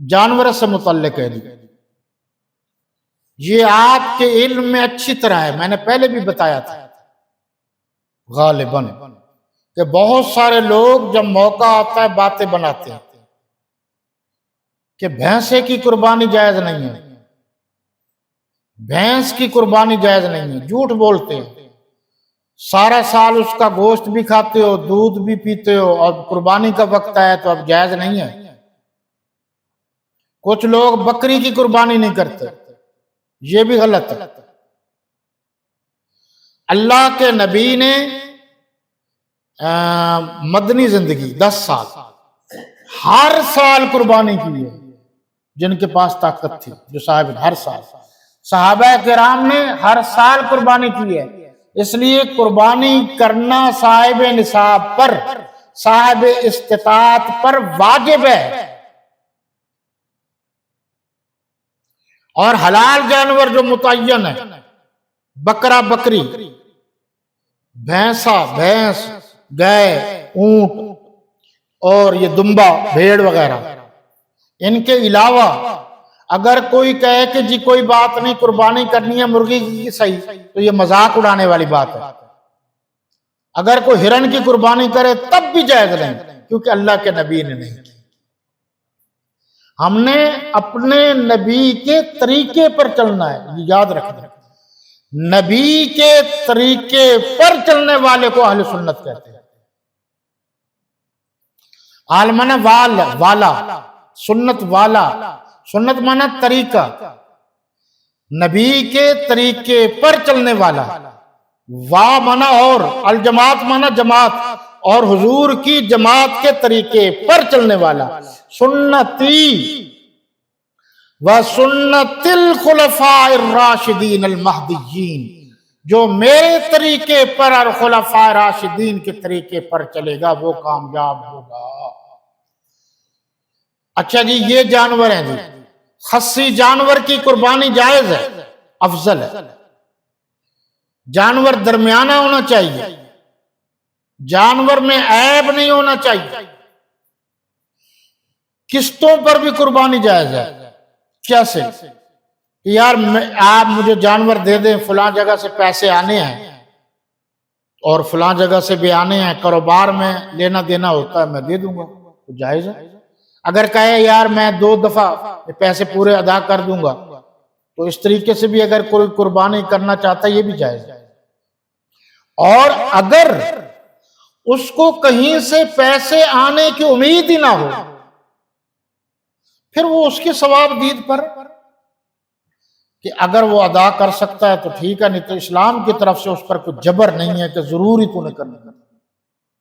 جانور سے متعلق ہے۔ یہ آپ کے علم میں اچھی طرح ہے، میں نے پہلے بھی بتایا تھا غالباً کہ بہت سارے لوگ جب موقع آتا ہے باتیں بناتے ہیں کہ بھینسے کی قربانی جائز نہیں ہے، بھینس کی قربانی جائز نہیں ہے، جھوٹ بولتے ہیں، سارا سال اس کا گوشت بھی کھاتے ہو، دودھ بھی پیتے ہو، اور قربانی کا وقت آیا تو اب جائز نہیں ہے۔ کچھ لوگ بکری کی قربانی نہیں کرتے، یہ بھی غلط ہے۔ اللہ کے نبی نے مدنی زندگی 10 سال ہر سال قربانی کی ہے، جن کے پاس طاقت تھی، جو صاحب ہر سال، صحابہ کرام نے ہر سال قربانی کی ہے۔ اس لیے قربانی کرنا صاحب نصاب پر، صاحب استطاعت پر واجب ہے۔ اور حلال جانور جو متعین ہے، بکرا بکری، بھینسا بھینس، گائے اونٹ، اور یہ دمبا بھیڑ وغیرہ، ان کے علاوہ اگر کوئی کہے کہ جی کوئی بات نہیں قربانی کرنی ہے مرغی کی صحیح، تو یہ مذاق اڑانے والی بات ہے۔ اگر کوئی ہرن کی قربانی کرے تب بھی جائز نہیں، کیونکہ اللہ کے نبی نے نہیں کی۔ ہم نے اپنے نبی کے طریقے پر چلنا ہے، یہ یاد رکھنا۔ نبی کے طریقے پر چلنے والے کو اہل سنت کہتے ہیں۔ عالمانہ والا، سنت والا، سنت مانا طریقہ، نبی کے طریقے پر چلنے والا، وا مانا اور، الجماعت مانا جماعت، اور حضور کی جماعت کے طریقے پر چلنے والا۔ سنتی و سنت الخلفاء الراشدین المہدیین، جو میرے طریقے پر اور خلفاء راشدین کے طریقے پر چلے گا وہ کامیاب ہوگا۔ اچھا جی، یہ جانور ہیں جی، خصی جانور کی قربانی جائز ہے، افضل ہے۔ جانور درمیانہ ہونا چاہیے، جانور میں عیب نہیں ہونا چاہیے۔ قسطوں پر بھی قربانی جائز ہے۔ کیسے؟ یار آپ مجھے جانور دے دیں، فلاں جگہ سے پیسے آنے ہیں اور فلاں جگہ سے بھی آنے ہیں، کاروبار میں لینا دینا ہوتا ہے، میں دے دوں گا، تو جائز ہے۔ اگر کہے یار میں 2 دفعہ پیسے پورے ادا کر دوں گا، تو اس طریقے سے بھی اگر کوئی قربانی کرنا چاہتا ہے یہ بھی جائز ہے۔ اور اگر اس کو کہیں سے پیسے آنے کی امید ہی نہ ہو، پھر وہ اس کے ثواب دید پر کہ اگر وہ ادا کر سکتا ہے تو ٹھیک ہے، نہیں تو اسلام کی طرف سے اس پر کوئی جبر نہیں ہے کہ ضروری تو نہیں کرنا۔